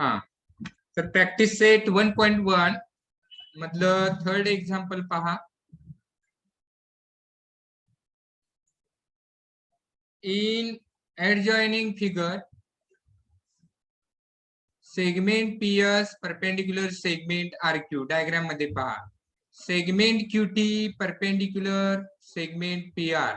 हा, तर practice set 1.1 मधलं थर्ड एक्झाम्पल पहा. In adjoining figure, segment PS perpendicular segment RQ. Diagram मध्ये पहा, segment QT perpendicular segment PR.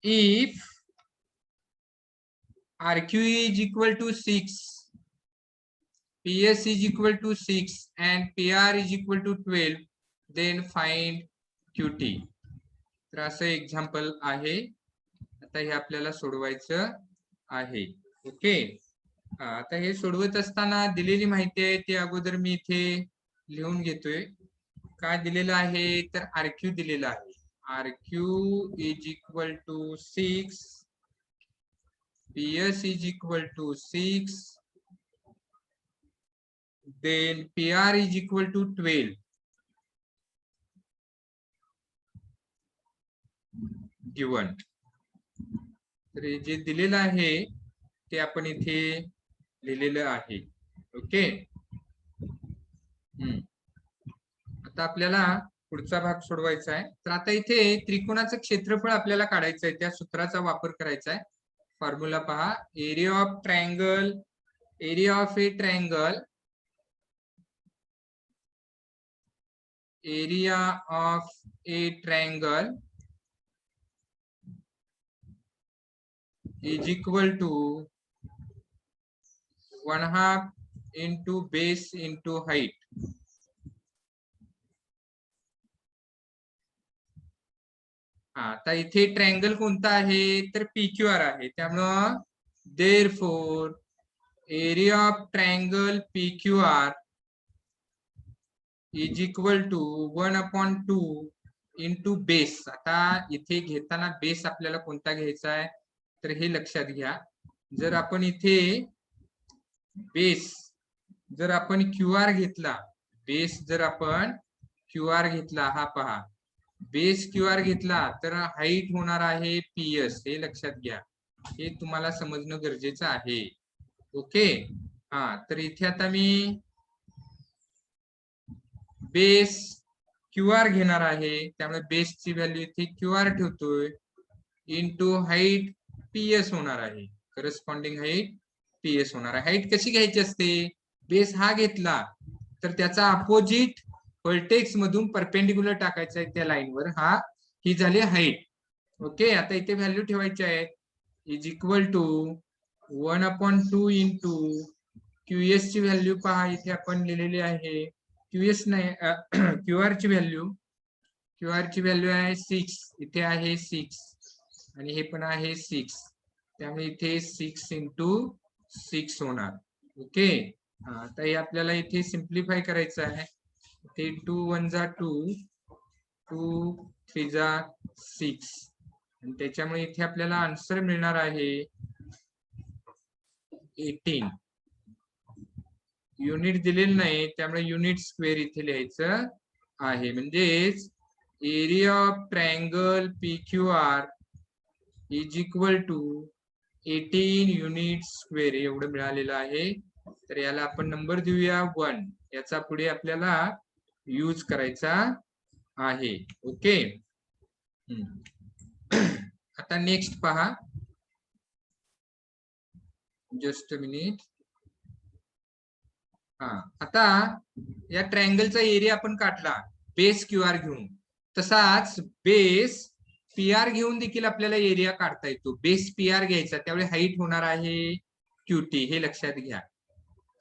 If RQ is equal to 6, PS is equal to 6 and PR is equal to 12, then find QT. तर असं example आहे. आता हे आपल्याला सोडवायचं आहे. Okay, आता हे सोडवत असताना दिलेली माहिती आहे ती अगोदर मी इथे लिहून घेतोय. काय दिलेलं आहे तर RQ दिलेलं आहे. RQ is equal to 6, PS is equal to 6, then PR is equal to 12. Given. तर जे दिलेलं आहे ते आपण इथे लिहिलेलं आहे. ओके, आता आपल्याला पुढचा भाग सोडवायचा आहे. तर आता इथे त्रिकोणाचं क्षेत्रफळ आपल्याला काढायचं आहे. त्या सूत्राचा वापर करायचा आहे. फॉर्म्युला पहा, area of triangle, area of A triangle, area of A triangle is equal to 1/2 into base into height. आता इथे ट्रायंगल कोणता आहे तर PQR आहे. त्यामुळं therefore area of triangle PQR is equal to 1/2 into base. आता इथे घेताना बेस आपल्याला कोणता घ्यायचा आहे तर हे लक्षात घ्या. जर आपण इथे बेस जर आपण QR घेतला, बेस जर आपण QR घेतला, हा पहा बेस QR घेतला तर हाईट होणार आहे PS. हे लक्षात घ्या, हे तुम्हाला समजणं गरजेचं आहे. ओके, हा, तर इथे आता मी बेस QR घेणार आहे. त्यामुळे बेसची व्हॅल्यू इथे QR ठेवतोय इंटू हाईट PS होणार आहे. करस्पॉन्डिंग हाईट PS होणार आहे. हाईट कशी घ्यायची असते, बेस हा घेतला तर त्याचा अपोजिट व्हर्टेक्स मधून परपेंडिक्युलर टाकायचा आहे त्या लाईनवर. हा, ही झाली हाईट. ओके, आता इथे व्हॅल्यू ठेवायची आहे. Is equal to 1/2 into QS ची व्हॅल्यू पहा इथे आपण लिहिलेली आहे. QS नाही, QR ची व्हॅल्यू, QR ची व्हॅल्यू आहे 6. इथे आहे 6 आणि हे पण आहे 6. त्यामुळे इथे 6 इंटू 6 होणार. ओके, आता हे आपल्याला इथे सिम्प्लिफाय करायचं आहे. ते 2 1 जा 2, 2 3 जा 6 आणि त्याच्यामुळे इथे आपल्याला आन्सर मिळणार आहे 18. युनिट दिलेलं नाही त्यामुळे युनिट स्क्वेअर इथे लिहायचं आहे. म्हणजेच area of triangle PQR is equal to 18 unit square एवढं मिळालेलं आहे. तर याला आपण नंबर देऊया 1. याचा पुढे आपल्याला यूज करायचा आहे. ओके, आता नेक्स्ट पहा, जस्ट अ मिनिट. हा, आता या ट्रायंगलचा एरिया आपण काढला बेस QR घेऊन, तसाच बेस PR घेऊन देखील आपल्याला एरिया काढता येतो. बेस PR घ्यायचा, त्यावेळी हाईट होणार आहे QT. हे लक्षात घ्या.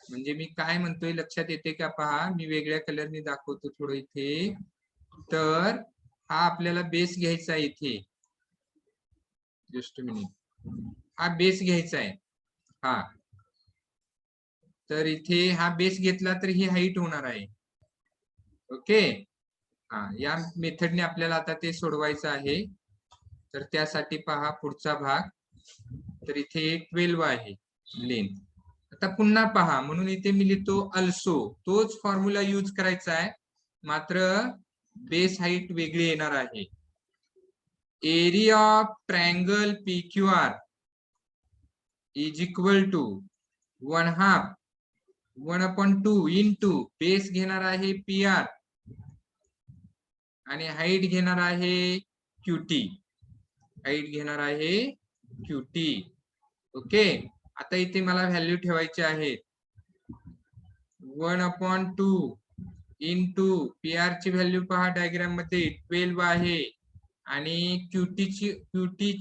म्हणजे मी काय म्हणतोय लक्षात येते का पहा, मी वेगळ्या कलरने दाखवतो थोडं इथे. तर हा आपल्याला बेस घ्यायचा आहे इथे, जस्ट मिनिट, हा बेस घ्यायचा आहे. हा, तर इथे हा बेस घेतला तर ही हाईट होणार आहे. ओके, हा, या मेथडने आपल्याला आता ते सोडवायचं आहे. तर त्यासाठी पहा पुढचा भाग. तर इथे 12 आहे लेंथ. आता पुन्हा पहा, म्हणून इथे मी लिहितो अल्सो. तोच फॉर्म्युला यूज करायचा आहे, मात्र बेस हाईट वेगळी येणार आहे. Area of triangle PQR is equal to 1/2 1/2 into base घेणार आहे PR आणि हाईट घेणार आहे QT. हाईट घेणार आहे QT. ओके, आता इथे मला व्हॅल्यू ठेवायची आहे 1/2 इंटू PR ची व्हॅल्यू पहा डायग्राम मध्ये 12 आहे आणि QT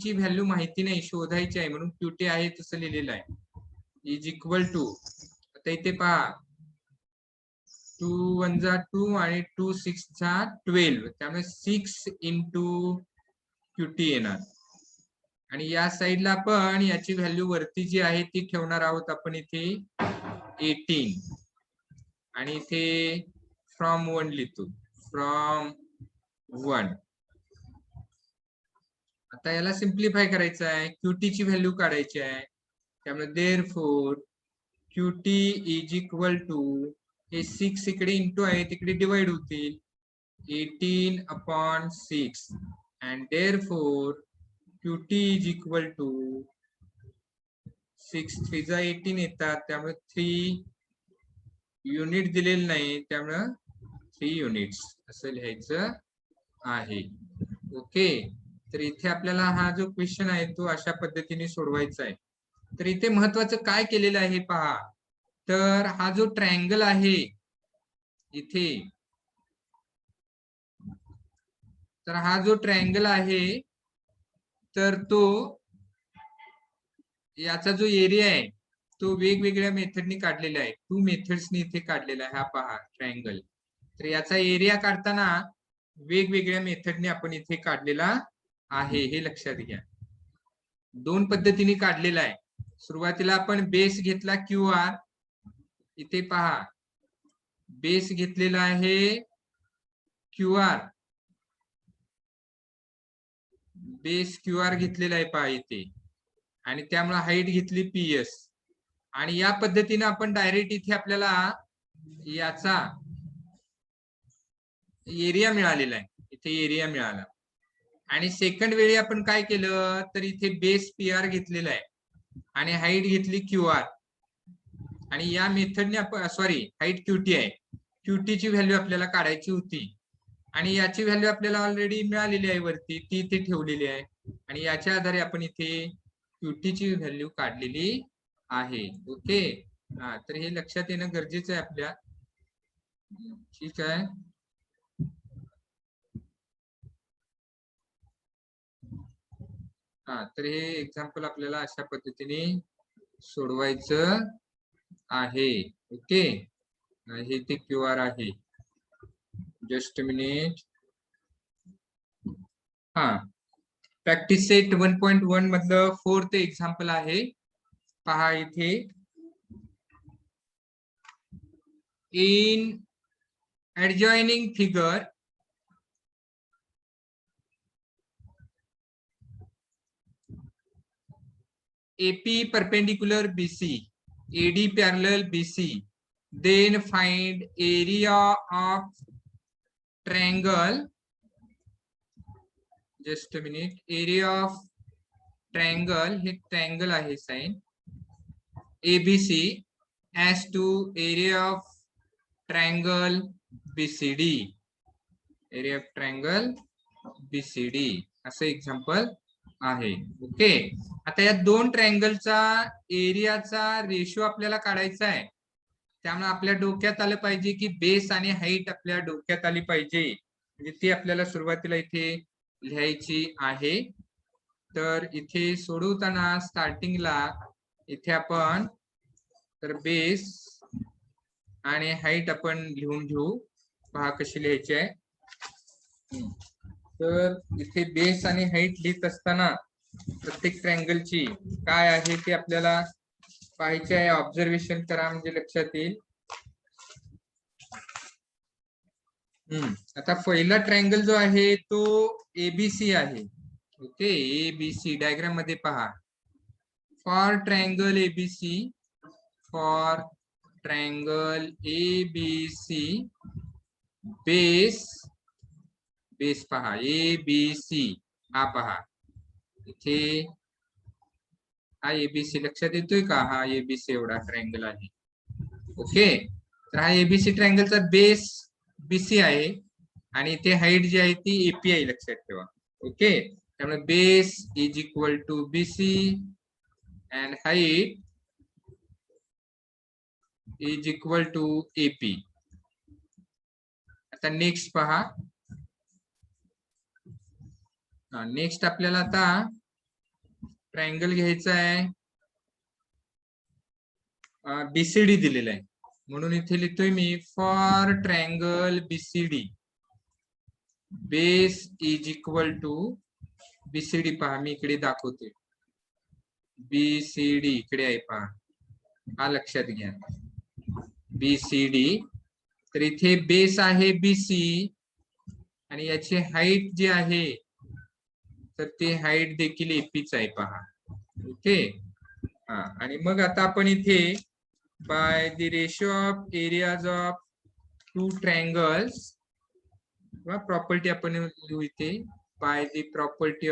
ची व्हॅल्यू माहिती नाही, शोधायची आहे, म्हणून QT आहे तसं लिहिलेलं आहे इज इक्वल टू. आता इथे पहा 2 1 जा 2 आणि 2 6 जा 12, त्यामुळे 6 इंटू QT येणार. आणि या साईडला आपण याची व्हॅल्यू वरती जी आहे ती ठेवणार आहोत आपण इथे 18 आणि इथे फ्रॉम 1 लिहितो, फ्रॉम 1. आता याला सिम्प्लिफाय करायचं आहे, QT ची व्हॅल्यू काढायची आहे, त्यामुळे therefore QT is equal to, हे 6 इकडे इंटू आहे तिकडे डिवाइड होतील, 18/6 and therefore QT is equal to 6 3 जा 18 येतात, त्यामुळे 3 युनिट दिलेलं नाही, त्यामुळे 3 युनिट्स असं लिहायचं आहे. ओके, तर इथे आपल्याला हा जो क्वेश्चन आहे तो अशा पद्धतीने सोडवायचा आहे. तर इथे महत्वाचं काय केलेलं आहे पहा, तर हा जो ट्रायंगल आहे इथे, तर हा जो ट्रायंगल आहे तर तो याचा जो एरिया आहे तो वेगवेगळ्या मेथडनी काढलेला आहे, 2 मेथड्सनी इथे काढलेला आहे. हा पहा ट्रायंगल, तर याचा एरिया काढताना वेगवेगळ्या मेथडने आपण इथे काढलेला आहे, हे लक्षात घ्या. 2 पद्धतीने काढलेला आहे. सुरुवातीला आपण बेस घेतला QR, इथे पहा बेस घेतलेला आहे QR, बेस QR घेतलेला आहे पहा इथे, आणि त्यामुळे हाईट घेतली PS. आणि या पद्धतीने आपण डायरेक्ट इथे आपल्याला याचा एरिया मिळालेला आहे, इथे एरिया मिळाला. आणि सेकंड वेळी आपण काय केलं, तर इथे बेस PR घेतलेला आहे आणि हाईट घेतली QR, आणि या मेथडने आपण सॉरी हाईट QT आहे, QT ची व्हॅल्यू आपल्याला काढायची होती आणि याची व्हॅल्यू आपल्याला ऑलरेडी मिळालेली आहे वरती, ती इथे ठेवलेली आहे आणि याच्या आधारे आपण इथे QT ची व्हॅल्यू काढलेली आहे. ओके, हा, तर हे लक्षात येणं गरजेचं आहे आपल्या. ठीक आहे, हा, तर हे एक्झाम्पल आपल्याला अशा पद्धतीने सोडवायचं आहे. ओके, हे ते QR आहे, जस्ट मिनिट. हा, प्रॅक्टिस सेट 1.1 मधलं 4th एक्झाम्पल आहे, पहा इथे. In adjoining figure AP perpendicular BC, AD parallel BC, then find area of triangle, just a minute, area of triangle, हे triangle आहे sign ABC as to area of triangle BCD, area of triangle BCD असं example आहे. Okay, आता या 2 ट्रायंगलचा एरियाचा ratio आपल्याला काढायचा आहे, त्यामुळे आपल्या डोक्यात आलं पाहिजे की बेस आणि हाईट आपल्या डोक्यात आली पाहिजे, म्हणजे ती आपल्याला सुरुवातीला इथे लिहायची आहे. तर इथे सोडवताना स्टार्टिंगला इथे आपण तर बेस आणि हाईट आपण लिहून घेऊ, पहा कशी लिहायची आहे. तर इथे बेस आणि हाईट लिहित असताना प्रत्येक ट्रायंगलची काय आहे ते आपल्याला पाहायचे आहे, ऑब्झर्वेशन करा म्हणजे लक्षात येईल. आता पहिला ट्रायंगल जो आहे तो ABC आहे. ओके, ABC डायग्राम मध्ये पहा, for triangle ABC, for triangle ABC base, base पहा ABC, हा पहा इथे हा ABC लक्षात येतोय का, हा ABC एवढा ट्रायंगल आहे. ओके, तर हा एबीसी ट्रायंगलचा बेस बीसी आहे आणि इथे हाईट जी आहे ती एपी आहे, लक्षात ठेवा. ओके, त्यामुळे base is equal to BC and height is equal to AP. आता नेक्स्ट पहा. नेक्स्ट आपल्याला आता ट्रायंगल घ्यायचा आहे, बीसीडी दिलेला आहे, म्हणून इथे लिहितोय मी for triangle BCD base is equal to BCD. पहा मी इकडे दाखवते, बीसीडी इकडे आहे पहा, हा लक्षात घ्या, बीसीडी. तर इथे बेस आहे बीसी आणि याची हाईट जी आहे तर ते हाईट देखील एपीच आहे पहा. ओके, हा, आणि मग आता आपण इथे by the ratio of areas of two triangles किंवा प्रॉपर्टी आपण लिहू इथे, by the property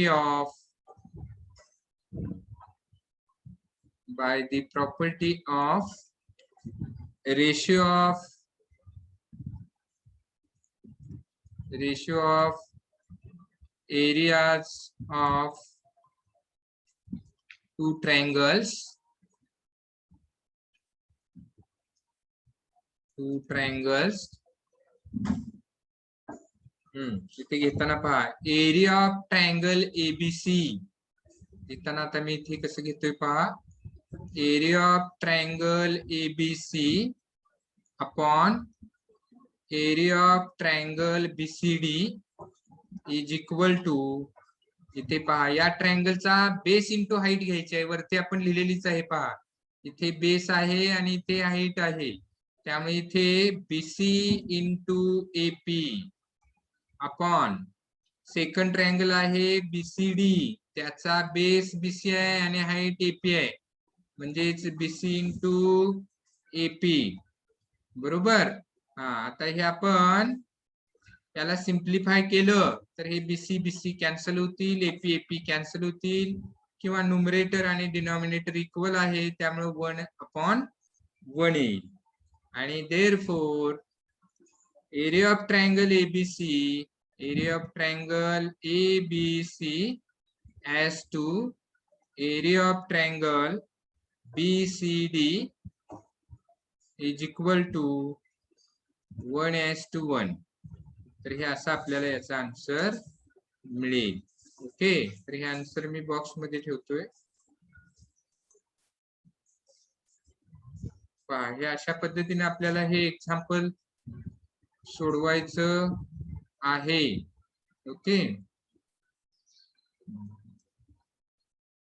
of ratio of areas of two triangles इथे घेताना पहा एरिया ऑफ ट्रायंगल एबीसी. घेताना आता मी इथे कसं घेतोय पहा, area of triangle ABC upon area of triangle BCD is equal to, इथे पहा या ट्रायंगलचा बेस इंटू हाईट घ्यायची आहे, वरती आपण लिहिलेलीच आहे पहा, इथे बेस आहे आणि इथे हाईट आहे, त्यामुळे इथे BC into AP upon second triangle आहे बीसीडी, त्याचा बेस बीसी आहे आणि हाईट एपी आहे, म्हणजेच बीसी इंटू एपी. बरोबर. हा, आता हे आपण त्याला सिम्प्लिफाय केलं तर हे बीसी बीसी कॅन्सल होतील, एपी एपी कॅन्सल होतील, किंवा न्यूमरेटर आणि डिनॉमिनेटर इक्वल आहे, त्यामुळे 1/1 येईल. आणि therefore area of triangle ABC as to area of triangle BCD is equal to 1:1. तर हे असं आपल्याला याचा आन्सर मिळेल. ओके, तर हे आन्सर मी बॉक्स मध्ये ठेवतोय पहा. हे अशा पद्धतीने आपल्याला हे एक्झाम्पल सोडवायचं आहे. ओके.